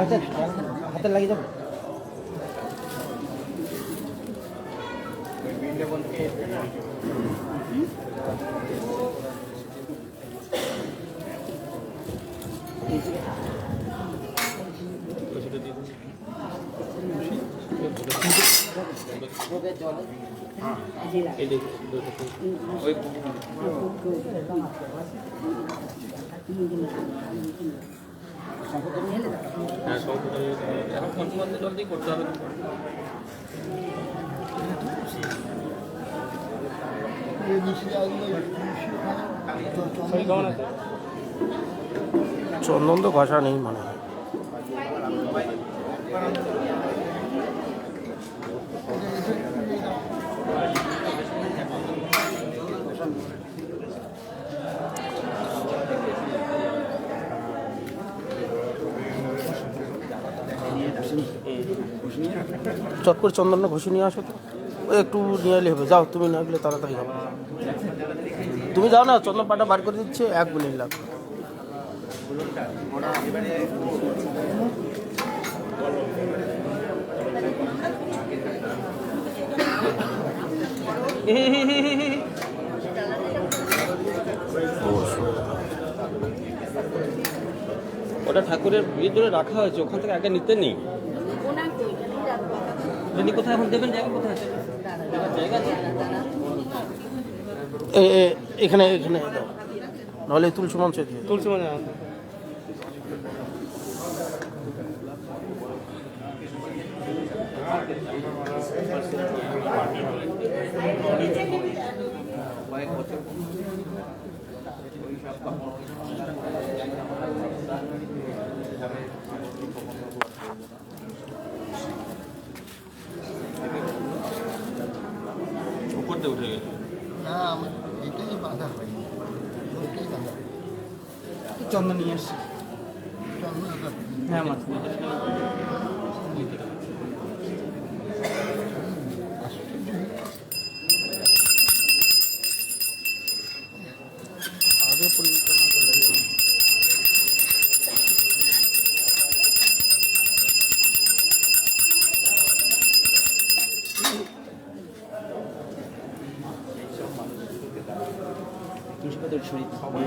আচ্ছা হাতে লাগিয়ে যাবে। চন্দন তো ঘষা নেই মানে হয়। চট করে চন্দনটা ঘষে নিয়ে আসো তো, ওই একটু নিয়ে এলে হবে। যাও, তুমি না গেলে তাড়াতাড়ি হবে। তুমি যাও না, চন্দন পাটা বার করে দিচ্ছে, 1 মিনিট লাগবে। ওটা ঠাকুরের বিয়ের জন্য রাখা হয়েছে, ওখান থেকে আগে নিতে নেই। কোথায় এখন দেবেন, জায়গা কোথায় আছে? এখানে এখানে দাও, নাহলে তুলসী মঞ্চে দিয়ে। তুলসী মঞ্চে উপরতে উঠে গেছে না, এটাই বাঁধা হয়নি, ওইটাই বাঁধা। চন্দন নিয়ে এসছি, হ্যাঁ মাছ আগে পরিবর্তন করে শরীর সবাই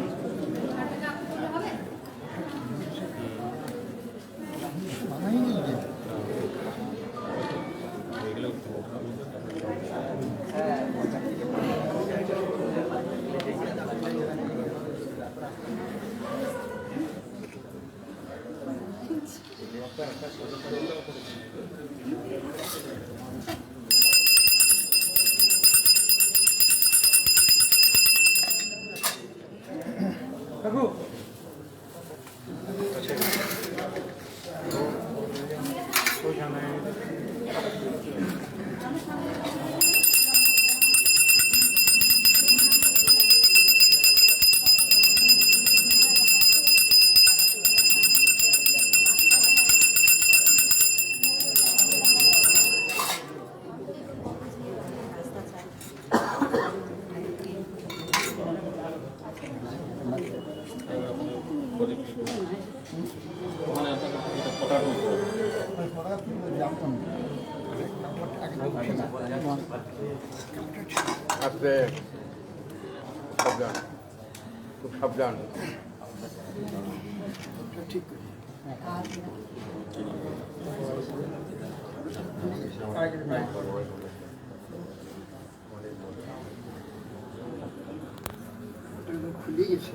আস্তে সাবধান, খুব সাবধান। ঠিক খুলে গেছে।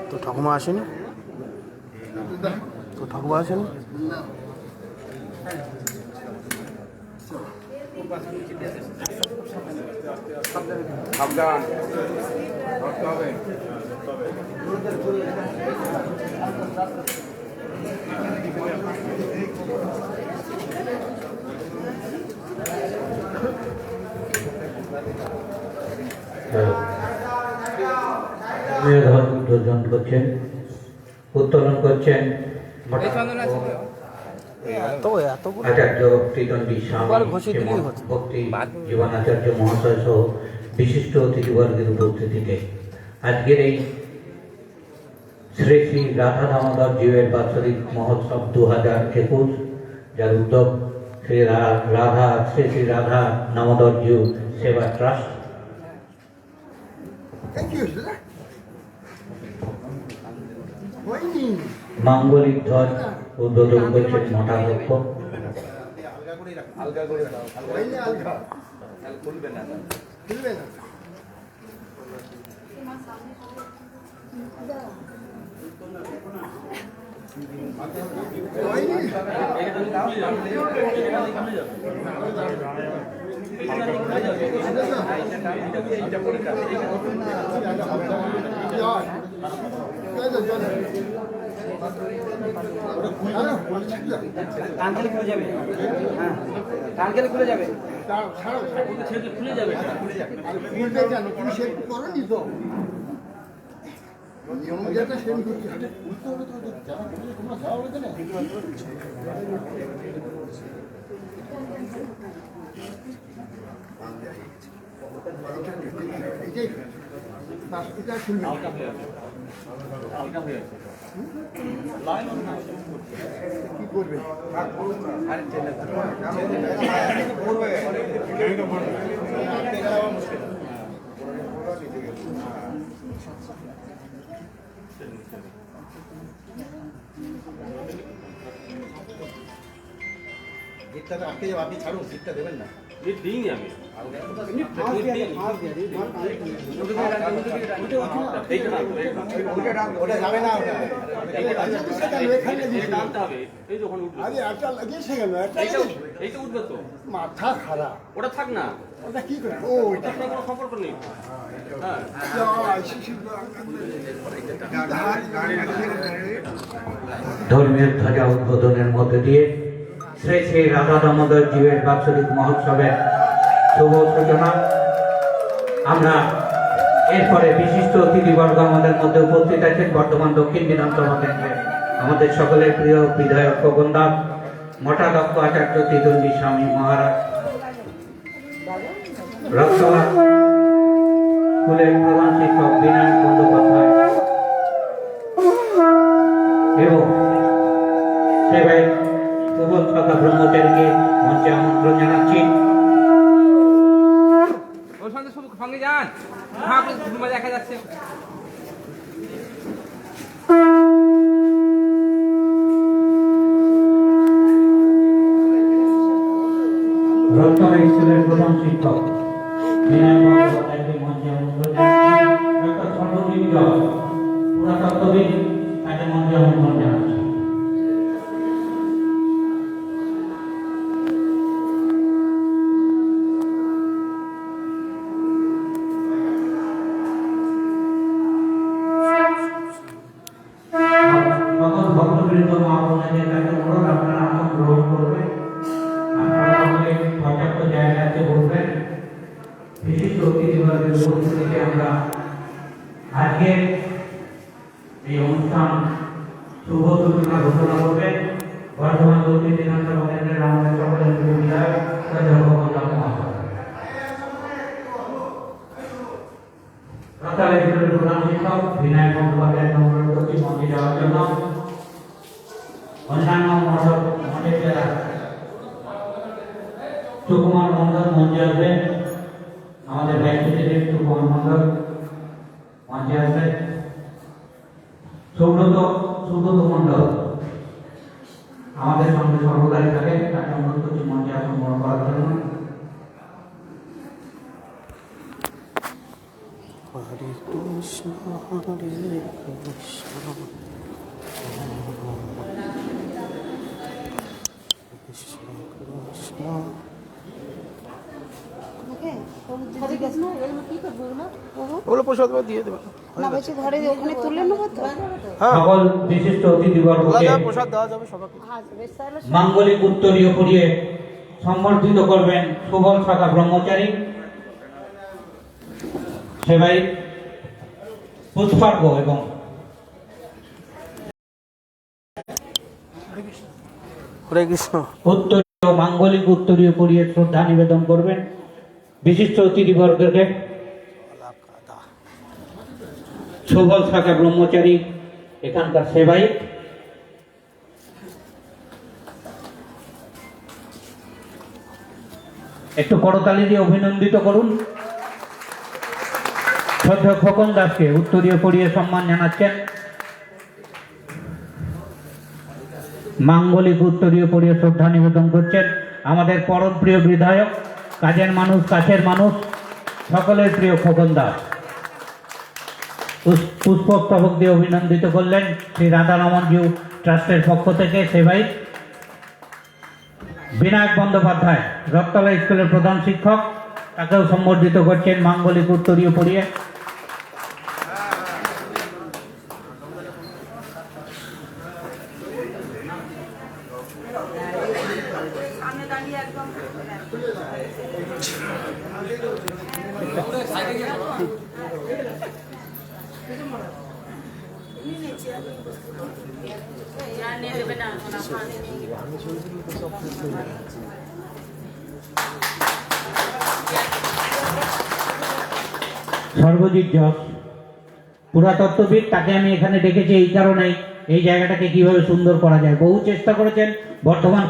তো ঠাকুমা আসেনি? তো ঠাকুমা আসেনি? সাবধান ধরতে হবে। হ্যাঁ মেয়ধর উদ্বোধন করছেন, উত্তোলন করছেন আচার্য ত্রিদণ্ডী স্বামী ভক্তি জীবনাচার্য মহাশয় সহ বিশিষ্ট অতিথিবর্গের উপস্থিতিতে আজকের এই শ্রী শ্রী রাধা দামোদর জিউয়ের বাৎসরিক মহোৎসব 2021, যার উদ্যোগ শ্রী শ্রী রাধা দামোদর জিউ সেবা ট্রাস্ট। মাঙ্গলিক ধ্বজ উদ্বোধন করছেন মঠাধ্যক্ষ। কানখালি খুলে যাবে, হ্যাঁ কানখালি খুলে যাবে, খুলে যাবে, খুলবে কেন? তুমি সেট করোনি তো। যেটা সেট করতে হবে খুলতে হবে তো, যারা খুলে তোমরা খাওয়া হবে না। এটা খুলবে কি করবে? গিটটা আটকে যাবে, আপনি ছাড়ুন, গিটটা দেবেন না। দিইনি আমি ওটা যাবে না, এইটা উঠবে তো, মাথা খারাপ। ওটা থাক না, ওটা কি করে? ও ওটা কোনো সম্পর্ক নেই। হ্যাঁ ধর্মীয় ধ্বজা উদ্বোধনের মধ্য দিয়ে শ্রী শ্রী রাধা দামোদর জিউয়ের বাৎসরিক মহোৎসবের শুভ সূচনা। আমরা এরপরে বিশিষ্ট অতিথিবর্গ আমাদের মধ্যে উপস্থিত আছেন বর্তমান দক্ষিণ বিধানসভা কেন্দ্রে আমাদের সকলের প্রিয় বিধায়ক খোকন দাস, মঠাধ্যক্ষ আচার্য ত্রিদণ্ডী স্বামী মহারাজ, রক্তলা স্কুলের প্রধান শিক্ষক বিনায়ক বন্দ্যোপাধ্যায় এবং সেবায় প্রবল শাখা ব্রহ্মচারীকে মঞ্চে আমন্ত্রণ জানাচ্ছি। ওর সঙ্গে সঙ্গে যান, হ্যাঁ দেখা যাচ্ছে। রক্তলা স্কুলের প্রধান শিক্ষক বিনায়ক বন্দ্যোপাধ্যায়কে মঞ্চে আমন্ত্রণ জানাচ্ছি। ডক্টর সর্বদীপ জয় পুরাতত্ত্ববিদ, তাকে মঞ্চে আমন্ত্রণ জানাচ্ছি। সকল ভক্তবৃন্দ মা বোনেদের কাছে অনুরোধ, আপনারা আসন গ্রহণ করবেন, আপনারা সকলে পর্যাপ্ত জায়গাতে বসবেন। বিশিষ্ট অতিথিবর্গের উপস্থিতিতে আমরা আজকে এই অনুষ্ঠান শুভ সূচনা ঘোষণা করবেন বর্ধমান দক্ষিণ বিধানসভা কেন্দ্রের আমাদের সকলের প্রিয় বিধায়ক খোকন দাস মহাশয়। রক্তলা স্কুলের প্রধান শিক্ষক বিনায়ক বন্দ্যোপাধ্যায়ের অনুরোধ করছি মঞ্চে যাওয়ার জন্য। অন্যান্য মঠের যারা সুকুমার মন্ডল মঞ্চে আসবেন, আমাদের ভাইস প্রেসিডেন্ট সুকুমার মন্ডল মঞ্চে আসবেন। সুব্রত মন্ডল আমাদের সঙ্গে সর্বদাই থাকে, তাকে অনুরোধ করছি মঞ্চে আসন গ্রহণ করার জন্য। হরে কৃষ্ণ হরে কৃষ্ণ কৃষ্ণ কৃষ্ণ। ওগুলো প্রসাদ দিয়ে দেবেন। ঘরে ওখানে তুলে নেবো তো। হ্যাঁ, সকল বিশিষ্ট অতিথিবর্গকে প্রসাদ দেওয়া যাবে সবাইকে। মাঙ্গলিক উত্তরীয় পরিয়ে সম্বর্ধিত করবেন সুবল শাখা ব্রহ্মচারী, সেবাই পুষ্পার্ঘ এবং হরে কৃষ্ণ। উত্তরীয় মাঙ্গলিক উত্তরীয় পরিয়ে শ্রদ্ধা নিবেদন করবেন বিশিষ্ট অতিথিবর্গকে। সুবল শাখা ব্রহ্মচারী এখানকার সেবাই। একটু করতালি দিয়ে অভিনন্দিত করুন। শ্রদ্ধেয় খোকন দাসকে উত্তরীয় পরিয়ে সম্মান জানাচ্ছেন। মাঙ্গলিক উত্তরীয় পরিয়ে শ্রদ্ধা নিবেদন করছেন আমাদের পরম প্রিয় বিধায়ক, কাজের মানুষ, কাছের মানুষ, সকলের প্রিয় খোকন দাস। পুষ্পস্তবক দিয়ে অভিনন্দিত করলেন শ্রী রাধারমন জিউ ট্রাস্টের পক্ষ থেকে সেবাই। বিনায়ক বন্দ্যোপাধ্যায় রক্তলা স্কুলের প্রধান শিক্ষক, তাকেও সম্বর্ধিত করছেন মাঙ্গলিক উত্তরীয় পরিয়ে। সর্বজিৎ যশ পুরাতত্ত্ববিদ, তাকে আমি এখানে ডেকেছি এই কারণেই, এই জায়গাটাকে কিভাবে সুন্দর করা যায়। বহু চেষ্টা করেছেন, বর্ধমান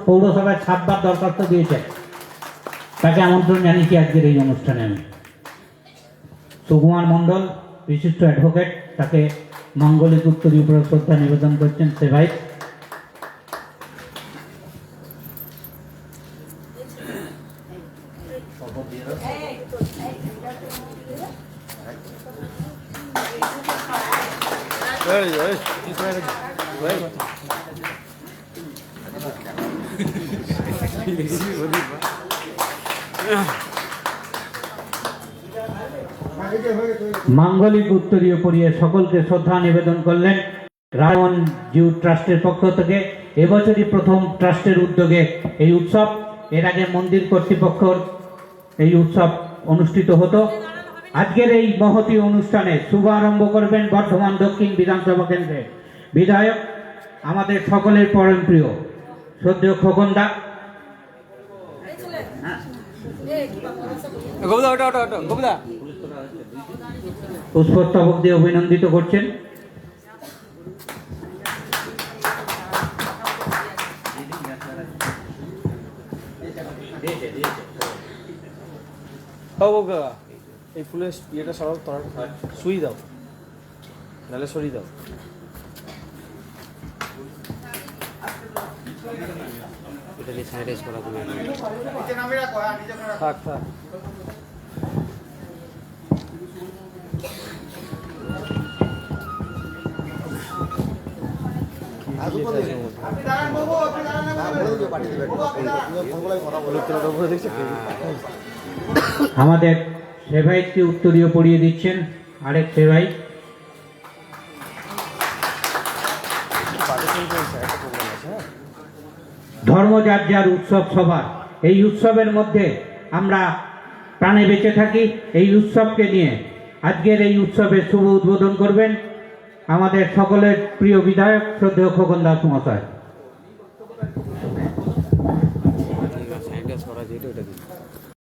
পৌরসভায় 7 বার দরখাস্ত দিয়েছেন, তাকে আমন্ত্রণ জানিয়েছি আজকের এই অনুষ্ঠানে আমি। সুকুমার মণ্ডল বিশিষ্ট অ্যাডভোকেট, তাকে মাঙ্গলিক উত্তরীয় পরিয়ে শ্রদ্ধা নিবেদন করছেন সেবাই। মাঙ্গলিক উত্তরীয় পরিয়ে সকলকে শ্রদ্ধা নিবেদন করলেন রাধারমন জিউ ট্রাস্টের পক্ষ থেকে। এবছরই প্রথম ট্রাস্টের উদ্যোগে এই উৎসব। এর আগে মন্দির কর্তৃপক্ষ এই উৎসব অনুষ্ঠিত হতো। আজকের এই মহতী অনুষ্ঠানে শুভারম্ভ করবেন বর্ধমান দক্ষিণ বিধানসভা কেন্দ্রের বিধায়ক, আমাদের সকলের পরম প্রিয় শ্রদ্ধেয় খোকন দা। পুষ্পস্তবক দিয়ে অভিনন্দিত করছেন। এই ফুলের ইয়েটা সরাও, তোমার সুই দাও, নাহলে সরিয়ে দাও। এটা দিয়ে স্যানিটাইজ করা তুমি থাক থাক। আমাদের সেবাইকে উত্তরীয় পরিয়ে দিচ্ছেন আরেক সেবাই। ধর্ম যার যার, উৎসব সবার। এই উৎসবের মধ্যে আমরা প্রাণে বেঁচে থাকি। এই উৎসবকে নিয়ে আজকের এই উৎসবের শুভ উদ্বোধন করবেন আমাদের সকলের প্রিয় বিধায়ক শ্রদ্ধেয় খোকন দাস মহাশয়।